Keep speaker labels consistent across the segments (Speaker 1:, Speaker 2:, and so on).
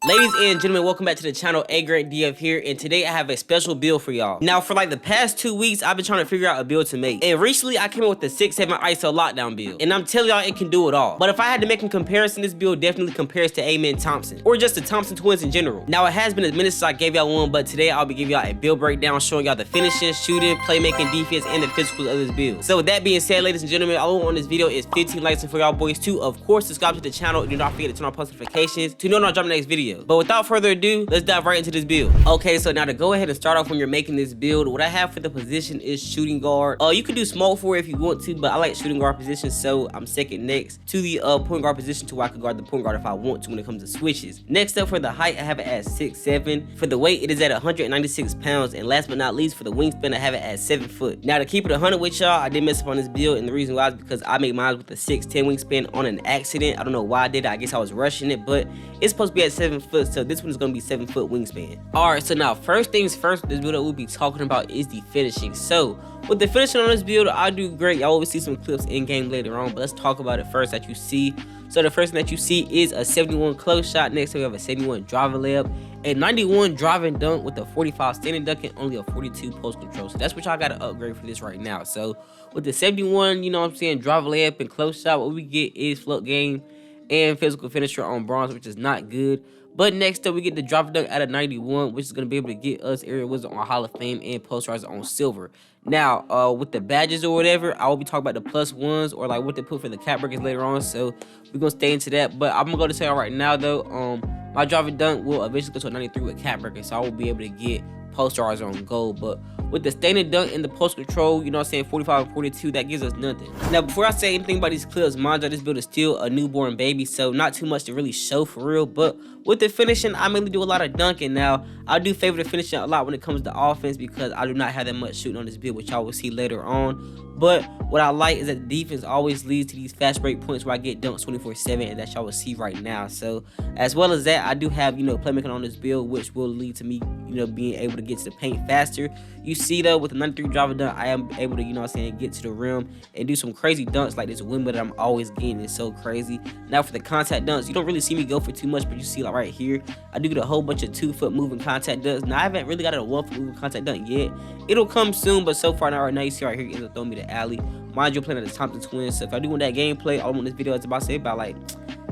Speaker 1: Ladies and gentlemen, welcome back to the channel. A Great DF here, and today I have a special build for y'all. Now, for like the past 2 weeks, I've been trying to figure out a build to make, and recently I came up with the 6-7 ISO lockdown build, and I'm telling y'all it can do it all. But if I had to make a comparison, this build definitely compares to Thompson, or just the Thompson twins in general. Now, it has been a minute since I gave y'all one, but today I'll be giving y'all a build breakdown showing y'all the finishing, shooting, playmaking, defense, and the physicals of this build. So with that being said, ladies and gentlemen, all I want on this video is 15 likes, and for y'all boys too, of course, subscribe to the channel, and do not forget to turn on post notifications to know when I drop the next video. But without further ado, let's dive right into this build. Okay, so now to go ahead and start off when you're making this build, what I have for the position is shooting guard. You can do small forward if you want to, but I like shooting guard position, so I'm second next to the point guard position to where I can guard the point guard if I want to when it comes to switches. Next up, for the height, I have it at 6'7". For the weight, it is at 196 pounds, and last but not least, for the wingspan, I have it at 7 foot. Now to keep it 100 with y'all, I did mess up on this build, and the reason why is because I made mine with a 6'10" wingspan on an accident. I don't know why I did it. I guess I was rushing it, but it's supposed to be at 7 foot, so this one is going to be 7 foot wingspan. Alright, so now first things first, this build that we'll be talking about is the finishing. So with the finishing on this build, I do great. Y'all will see some clips in game later on, but let's talk about it first that you see. So the first thing that you see is a 71 close shot. Next we have a 71 driving layup, a 91 driving dunk with a 45 standing dunk, and only a 42 post control. So that's what y'all got to upgrade for this right now. So with the 71, you know what I'm saying, driving layup and close shot, what we get is float game and physical finisher on bronze, which is not good. But next up, we get the drop dunk at a 91, which is going to be able to get us Area Wizard on Hall of Fame and Posterizer on silver. Now, with the badges or whatever, I will be talking about the +1s or like what they put for the cap breakers later on. So we're going to stay into that. But I'm going to go to tell y'all right now, though, my driving dunk will eventually go to a 93 with cap breakers. So I will be able to get Posterizer on gold. But with the standing dunk and the post control, you know what I'm saying, 45 and 42, that gives us nothing. Now, before I say anything about these clips, mind you, this build is still a newborn baby, so not too much to really show for real. But with the finishing, I mainly do a lot of dunking. Now, I do favor the finishing a lot when it comes to offense because I do not have that much shooting on this build, which y'all will see later on. But what I like is that the defense always leads to these fast break points where I get dunks 24/7, and that y'all will see right now. So as well as that, I do have, you know, playmaking on this build, which will lead to me, you know, being able to get to the paint faster. You see though, with the 93 driving dunk, I am able to, you know what I'm saying, get to the rim and do some crazy dunks like this windmill that I'm always getting. It's so crazy. Now for the contact dunks, you don't really see me go for too much, but you see like right here, I do get a whole bunch of 2-foot moving contact dunks. Now I haven't really got a 1-foot moving contact dunk yet. It'll come soon, but so far now, right now, you see right here, it'll throw me the alley. Mind you, playing at the Thompson twins, so if I do want that gameplay, all I want this video is about to say about like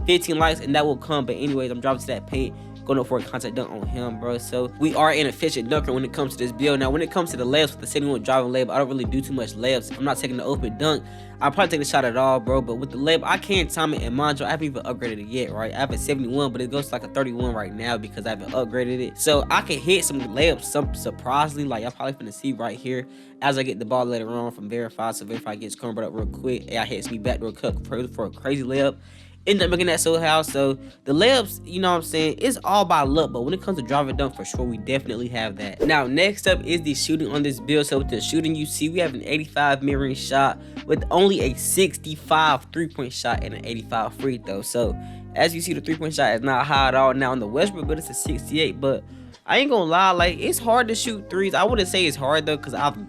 Speaker 1: 15 likes, and that will come. But anyways, I'm driving to that paint, going up for a contact dunk on him, bro. So we are an efficient dunker when it comes to this build. Now when it comes to the layups with the 71 driving layup, I don't really do too much layups. I'm not taking the open dunk. I'll probably take the shot at all, bro. But with the layup, I can't time it. And mind you, I haven't even upgraded it yet, right? I have a 71, but it goes to like a 31 right now because I haven't upgraded it. So I can hit some layups, surprisingly, like y'all probably finna see right here as I get the ball later on from Verify. So Verify gets covered up real quick. AI hits me backdoor cut for a crazy layup. End up making that so how. So the layups, you know what I'm saying, it's all by luck, but when it comes to driving dunk, for sure we definitely have that. Now next up is the shooting on this build. So with the shooting, you see we have an 85 mid-range shot with only a 65 3-point shot and an 85 free throw. So as you see, the 3-point shot is not high at all. Now on the Westbrook build, it's a 68, but I ain't gonna lie, like it's hard to shoot threes. I wouldn't say it's hard though, because I haven't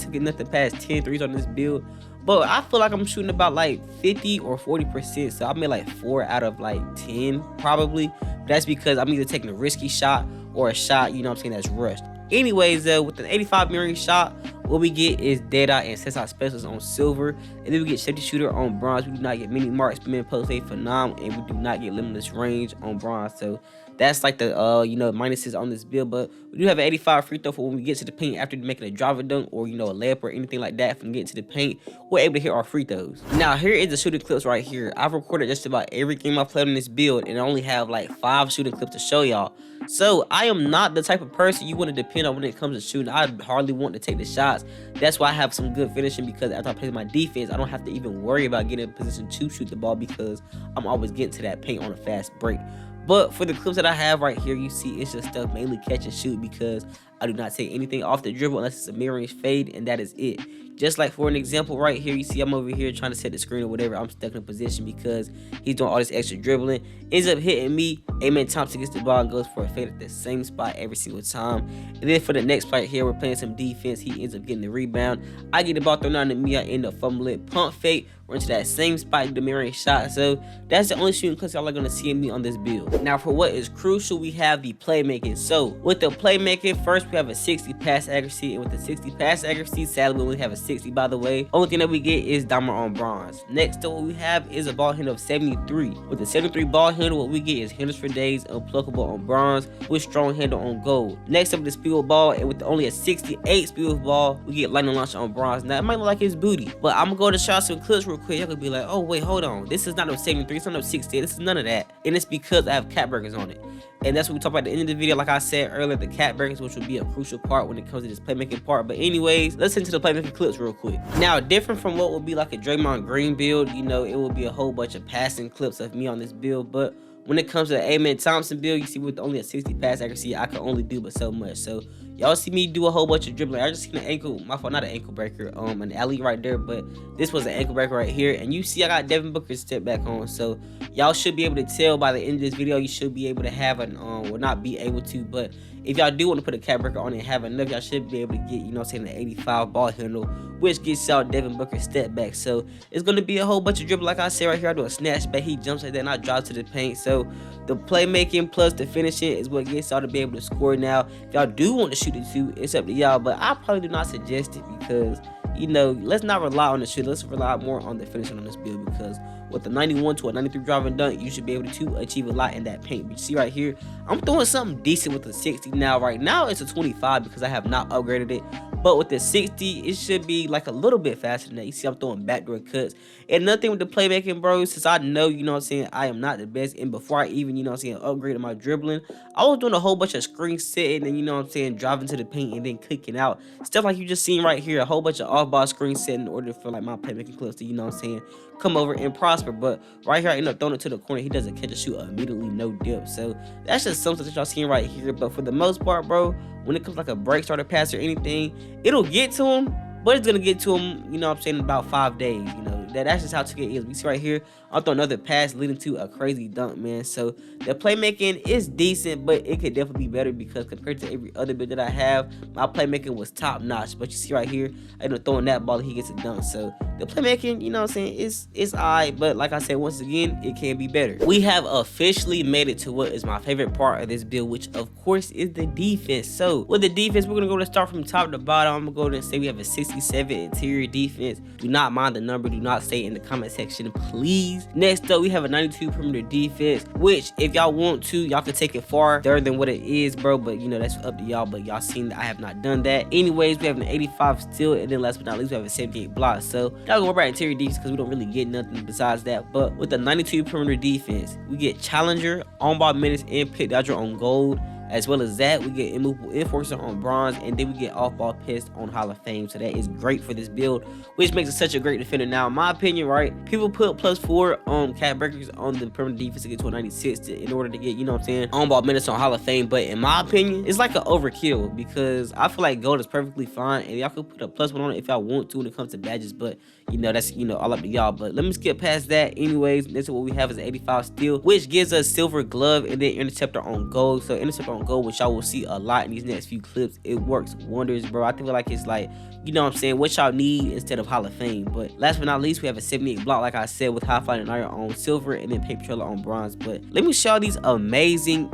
Speaker 1: taken nothing past 10 threes on this build. But I feel like I'm shooting about like 50 or 40%. So I made like 4 out of like 10 probably. That's because I'm either taking a risky shot or a shot, you know what I'm saying, that's rushed. Anyways, with the 85 mirroring shot, what we get is dead eye and sense out specials on silver, and then we get safety shooter on bronze. We do not get mini marks, spin post a phenom, and we do not get limitless range on bronze. So that's like the you know, minuses on this build. But we do have an 85 free throw for when we get to the paint after making a driver dunk or, you know, a layup or anything like that. From getting to the paint, we're able to hit our free throws. Now here is the shooting clips right here. I've recorded just about every game I've played on this build, and I only have like 5 shooting clips to show y'all. So I am not the type of person you want to depend on when it comes to shooting. I hardly want to take the shots. That's why I have some good finishing, because after I play my defense, I don't have to even worry about getting in a position to shoot the ball because I'm always getting to that paint on a fast break. But for the clips that I have right here, you see it's just stuff mainly catch and shoot because I do not take anything off the dribble unless it's a mid-range fade, and that is it. Just like for an example right here, you see I'm over here trying to set the screen or whatever. I'm stuck in a position because he's doing all this extra dribbling. Ends up hitting me. Amen. Thompson gets the ball and goes for a fade at the same spot every single time. And then for the next play here, we're playing some defense. He ends up getting the rebound. I get the ball thrown out to me. I end up fumbling. Pump fake. Run to that same spot, the mid-range shot. So that's the only shooting clips y'all are gonna see me on this build. Now for what is crucial, we have the playmaking. So with the playmaking, first we have a 60 pass accuracy, and with the 60 pass accuracy, sadly we only have a 60 by the way. Only thing that we get is diamond on bronze. Next up, what we have is a ball handle of 73. With the 73 ball handle, what we get is handles for days, unpluckable on bronze, with strong handle on gold. Next up, the speed with ball, and with only a 68 speed with ball, we get lightning launch on bronze. Now it might look like it's booty, but I'm gonna go to shots and clips real quick. Y'all could be like, oh wait, hold on, this is not no 73, it's not no 68, this is none of that, and it's because I have cap breakers on it. And that's what we talk about at the end of the video. Like I said earlier, the cap breakers, which will be a crucial part when it comes to this playmaking part. But anyways, let's into the playmaking clips real quick. Now, different from what would be like a Draymond Green build, you know, it will be a whole bunch of passing clips of me on this build. But when it comes to the Amen Thompson build, you see with only a 60 pass accuracy, I can only do but so much. So y'all see me do a whole bunch of dribbling. I just seen an ankle, my fault, not an ankle breaker, an alley right there, but this was an ankle breaker right here. And you see I got Devin Booker's step back on. So y'all should be able to tell by the end of this video, you should be able to have an, well, not be able to, but if y'all do want to put a cap breaker on and have enough, y'all should be able to get, you know what I'm saying, the 85 ball handle, which gets out Devin Booker's step back. So it's going to be a whole bunch of dribble. Like I said right here, I do a snatch back, he jumps like that, and I drop to the paint. So the playmaking plus the finishing is what gets y'all to be able to score. Now, if y'all do want to shoot it too, it's up to y'all, but I probably do not suggest it because, you know, let's not rely on the shoot. Let's rely more on the finishing on this build, because with the 91 to a 93 driving dunk, you should be able to achieve a lot in that paint. But you see right here, I'm throwing something decent with the 60 now. Right now, it's a 25 because I have not upgraded it. But with the 60, it should be like a little bit faster than that. You see, I'm throwing backdoor cuts. And nothing with the playmaking, bro, since I know, you know what I'm saying, I am not the best. And before I even, you know what I'm saying, upgraded my dribbling, I was doing a whole bunch of screen setting and, you know what I'm saying, driving to the paint and then kicking out. Stuff like you just seen right here, a whole bunch of off-ball screen setting in order for, like, my playmaking clips to, you know what I'm saying, come over and prosper. But right here, I end up throwing it to the corner. He doesn't catch a shoot immediately, no dip. So that's just something that y'all seen right here. But for the most part, bro, when it comes like a break starter pass or anything, it'll get to him, but it's gonna get to him, you know what I'm saying, in about 5 days. You know, that's just how 2K is. We see right here, I'll throw another pass leading to a crazy dunk, man. So the playmaking is decent, but it could definitely be better because compared to every other build that I have, my playmaking was top notch. But you see right here, I end up throwing that ball and he gets a dunk. So the playmaking, you know what I'm saying, it's alright, but like I said, once again, it can be better. We have officially made it to what is my favorite part of this build, which of course is the defense. So with the defense, we're gonna go to start from top to bottom. I'm gonna go and say we have a 67 interior defense. Do not mind the number, do not say it in the comment section, please. Next up, we have a 92 perimeter defense, which if y'all want to, y'all can take it farther than what it is, bro, but you know, that's up to y'all. But y'all seen that I have not done that. Anyways, we have an 85 steal, and then last but not least, we have a 78 block. So y'all gonna worry about interior defense because we don't really get nothing besides that. But with the 92 perimeter defense, we get challenger, on-ball minutes, and pick dodger on gold. As well as that, we get immovable enforcer on bronze, and then we get off-ball pest on Hall of Fame. So that is great for this build, which makes it such a great defender. Now, in my opinion, right, people put +4 cap breakers on the perimeter defense to get to a 96 in order to get, you know what I'm saying, on-ball minutes on Hall of Fame. But in my opinion, it's like an overkill because I feel like gold is perfectly fine, and y'all could put a +1 on it if y'all want to when it comes to badges. But you know, that's, you know, all up to y'all. But let me skip past that. Anyways, this is what we have is 85 steal, which gives us silver glove and then interceptor on gold. So interceptor on gold, which y'all will see a lot in these next few clips, it works wonders, bro. I feel like it's like, you know what I'm saying, what y'all need instead of Hall of Fame. But last but not least, we have a 78 block, like I said, with high flying and iron on silver and then paper trailer on bronze. But let me show y'all these amazing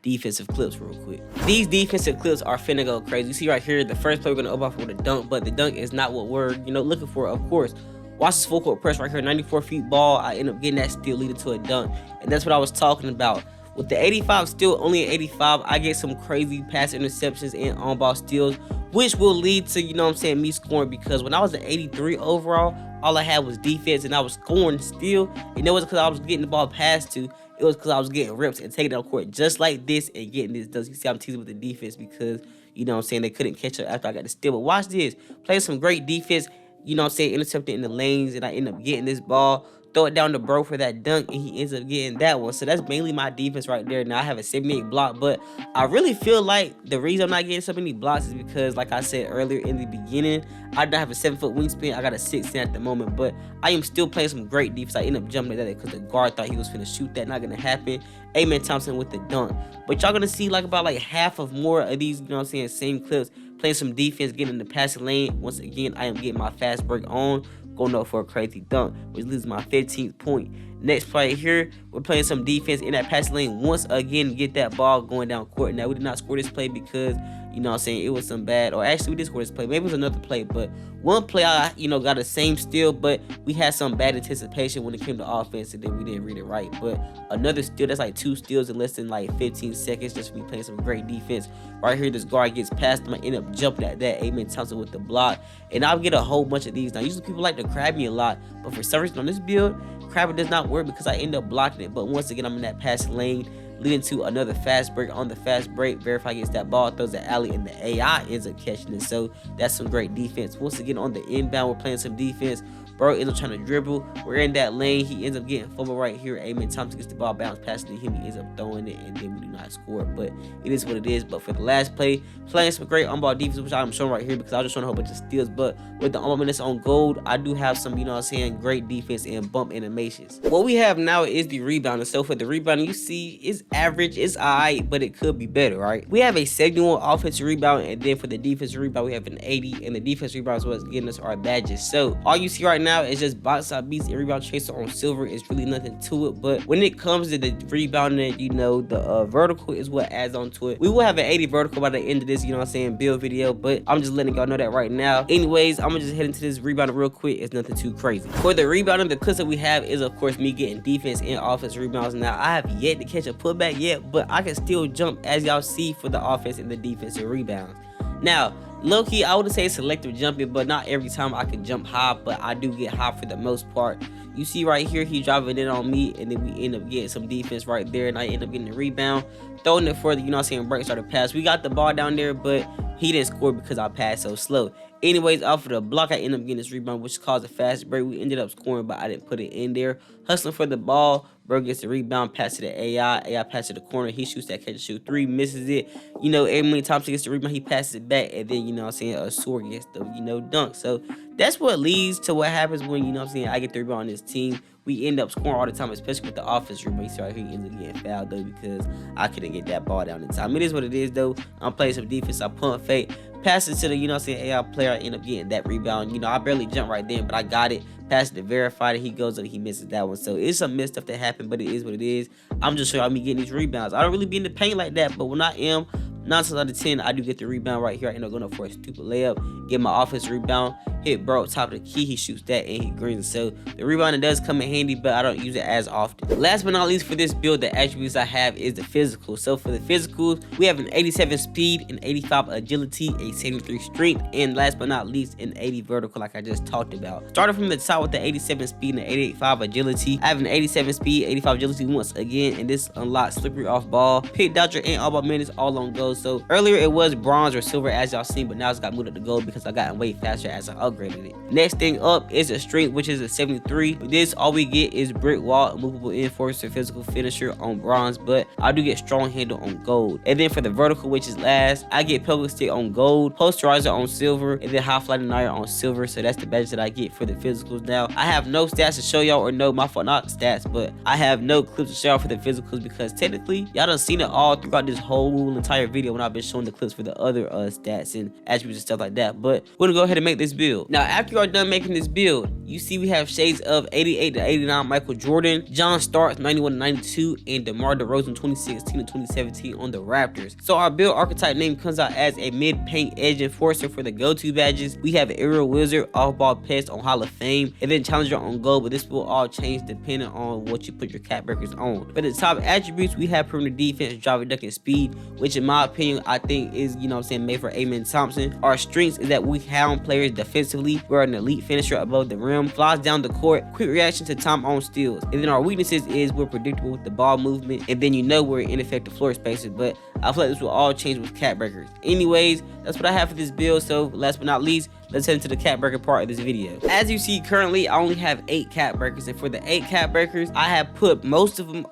Speaker 1: defensive clips real quick. These defensive clips are finna go crazy. You see right here, the first play we're gonna open off with a dunk, but the dunk is not what we're, you know, looking for, of course. Watch this full court press right here, 94 feet ball. I end up getting that steal leading to a dunk, and that's what I was talking about. With the 85 steal, only an 85, I get some crazy pass interceptions and on-ball steals, which will lead to, you know what I'm saying, me scoring, because when I was at 83 overall, all I had was defense and I was scoring still, and it wasn't because I was getting the ball passed to, it was because I was getting rips and taking it on court just like this and getting this done. You see, I'm teasing with the defense because, you know what I'm saying, they couldn't catch up after I got the steal. But watch this, play some great defense, you know what I'm saying, intercepting in the lanes, and I end up getting this ball, throw it down to bro for that dunk, and he ends up getting that one. So that's mainly my defense right there. Now I have a 78 block, but I really feel like the reason I'm not getting so many blocks is because, like I said earlier in the beginning, I don't have a 7-foot wingspan. I got a 6'10" at the moment, but I am still playing some great defense. I end up jumping at that because the guard thought he was finna shoot that. Not gonna happen. Amen Thompson with the dunk. But y'all gonna see like about like half of more of these, you know what I'm saying, same clips, playing some defense, getting in the passing lane. Once again, I am getting my fast break on, going up for a crazy dunk, which leaves my 15th point. Next play here, we're playing some defense in that passing lane. Once again, get that ball going down court. Now, we did not score this play because, you know what I'm saying, it was some bad, or actually we did score this play. Maybe it was another play, but one play I, you know, got the same steal, but we had some bad anticipation when it came to offense, and then we didn't read it right. But another steal, that's like 2 steals in less than like 15 seconds, just for me playing some great defense. Right here, this guard gets past him. I end up jumping at that. Amen Thompson with the block, and I'll get a whole bunch of these. Now, usually people like to crab me a lot, but for some reason on this build, crabbing does not work because I end up blocking it. But once again, I'm in that passing lane, leading to another fast break. On the fast break, Verify gets that ball, throws the alley, and the AI ends up catching it. So that's some great defense. Once again, on the inbound, we're playing some defense. Bro ends up trying to dribble. We're in that lane. He ends up getting fumble right here. Amen Thompson gets the ball, bounce past to him. He ends up throwing it, and then we do not score. But it is what it is. But for the last play, playing some great on-ball defense, which I'm showing right here because I was just showing a whole bunch of steals. But with the on-ball minutes on gold, I do have some, you know what I'm saying, great defense and bump animations. What we have now is the rebounding. So for the rebounding, you see, it's average, it's alright, but it could be better, right? We have a 71 offensive rebound, and then for the defensive rebound, we have an 80, and the defensive rebound is what's getting us our badges. So all you see right now is just box out beats and rebound chaser on silver. It's really nothing to it. But when it comes to the rebounding, you know, the vertical is what adds on to it. We will have an 80 vertical by the end of this, you know what I'm saying, build video, but I'm just letting y'all know that right now. Anyways, I'm gonna just head into this rebounding real quick. It's nothing too crazy. For the rebounding, the clips that we have is, of course, me getting defense and offense rebounds. Now, I have yet to catch a putback yet, but I can still jump, as y'all see, for the offense and the defensive rebounds. Now, low-key, I would say selective jumping, but not every time I can jump high, but I do get high for the most part. You see right here, he driving it on me, and then we end up getting some defense right there, and I end up getting the rebound, throwing it for the, you know what I'm saying, break started pass. We got the ball down there, but he didn't score because I passed so slow. Anyways, off of the block, I end up getting this rebound, which caused a fast break. We ended up scoring, but I didn't put it in there. Hustling for the ball. Bro gets the rebound, pass to the AI. AI pass to the corner. He shoots that catch and shoot 3, misses it. You know, Amen Thompson gets the rebound. He passes it back, and then, you know what I'm saying, a sword gets the, you know, dunk. So that's what leads to what happens when, you know what I'm saying, I get the rebound on this team. We end up scoring all the time, especially with the offense rebound. You see right here, he ends up getting fouled, though, because I couldn't get that ball down in time. It is what it is, though. I'm playing some defense. I pump fake. Pass it to the, you know what I'm saying, AI player. I end up getting that rebound. You know, I barely jumped right then, but I got it. Pass it to Verify. He goes up, he misses that one. So it's some missed stuff that happened, but it is what it is. I'm just showing me getting these rebounds. I don't really be in the paint like that, but when I am, 9 times out of 10, I do get the rebound right here. I end up going up for a stupid layup, get my offense rebound, hit bro top of the key, he shoots that and he greens. So the rebounding does come in handy, but I don't use it as often. Last but not least, for this build, the attributes I have is the physical. So for the physicals, we have an 87 speed, an 85 agility, a 73 strength, and last but not least, an 80 vertical, like I just talked about. Starting from the top with the 87 speed and the 85 agility, I have an 87 speed, 85 agility once again, and this unlocks slippery off ball, pick dodger, and all ball minutes all on goal. So earlier it was bronze or silver as y'all seen, but now it's got moved up to gold because I got way faster as I upgraded it. Next thing up is a strength, which is a 73. With this, all we get is brick wall, movable enforcer, physical finisher on bronze, but I do get strong handle on gold. And then for the vertical, which is last, I get pelvic stick on gold, posterizer on silver, and then high flight denier on silver. So that's the badge that I get for the physicals. Now I have no stats to show y'all, or no, my fault, not stats, but I have no clips to show y'all for the physicals because technically y'all done seen it all throughout this whole entire video when I've been showing the clips for the other stats and attributes and stuff like that. But we're gonna go ahead and make this build. Now after you are done making this build, you see we have shades of 88 to 89 Michael Jordan, John Starks 91 to 92, and DeMar DeRozan 2016 to 2017 on the Raptors. So our build archetype name comes out as a mid-paint edge enforcer. For the go-to badges, we have Aerial Wizard, Off-Ball Pest on Hall of Fame, and then Challenger on Gold, but this will all change depending on what you put your cap breakers on. For the top attributes, we have perimeter defense, driver, duck, and speed, which in my opinion, I think is, you know what I'm saying, made for Amen Thompson. Our strengths is that we hound players defensively. We're an elite finisher above the rim, flies down the court, quick reaction to time on steals. And then our weaknesses is we're predictable with the ball movement, and then you know we're ineffective floor spacers, but I feel like this will all change with cap breakers. Anyways, that's what I have for this build. So last but not least, let's head into the cap breaker part of this video. As you see, currently I only have 8 cap breakers, and for the 8 cap breakers, I have put most of them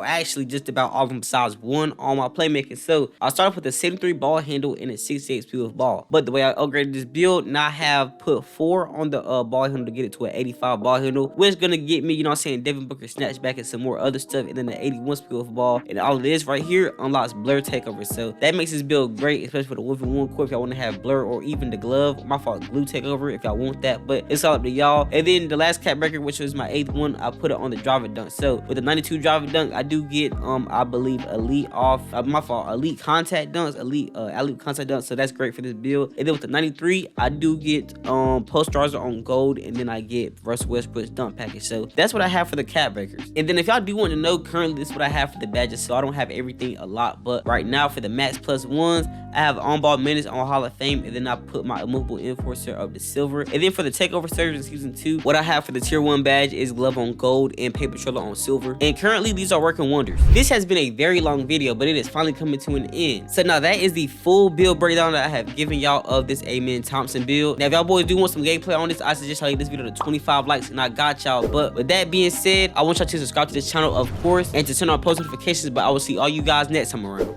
Speaker 1: actually just about all of them besides one on my playmaking. So I'll start off with a 73 ball handle and a 68 speed with ball. But the way I upgraded this build, now I have put 4 on the ball handle to get it to an 85 ball handle, which is gonna get me, you know what I'm saying, Devin Booker snatchback and some more other stuff, and then the 81 speed with ball. And all of this right here unlocks blur takeover. So that makes this build great, especially for the 1v1 core if y'all want to have blur, or even the glove. My fault, glue takeover if y'all want that, but it's all up to y'all. And then the last cap breaker, which was my 8th one, I put it on the driver dunk. So with the 92 driver dunk, I do get I believe elite off my fault, elite contact dunks, elite contact dunks. So that's great for this build. And then with the 93, I do get post stars on gold, and then I get Russell Westbrook's dunk package. So that's what I have for the cap breakers. And then if y'all do want to know, currently this is what I have for the badges. So I don't have everything a lot, but right now for the max plus ones, I have on ball minutes on Hall of Fame, and then I put my immovable enforcer of the silver. And then for the takeover surge in season 2, what I have for the tier 1 badge is glove on gold and paper trailer on silver. And currently these are working wonders. This has been a very long video, but it is finally coming to an end. So now that is the full build breakdown that I have given y'all of this Amen Thompson build. Now if y'all boys do want some gameplay on this, I suggest y'all leave this video to 25 likes, and I got y'all. But with that being said, I want y'all to subscribe to this channel, of course, and to turn on post notifications. But I will see all you guys next time around.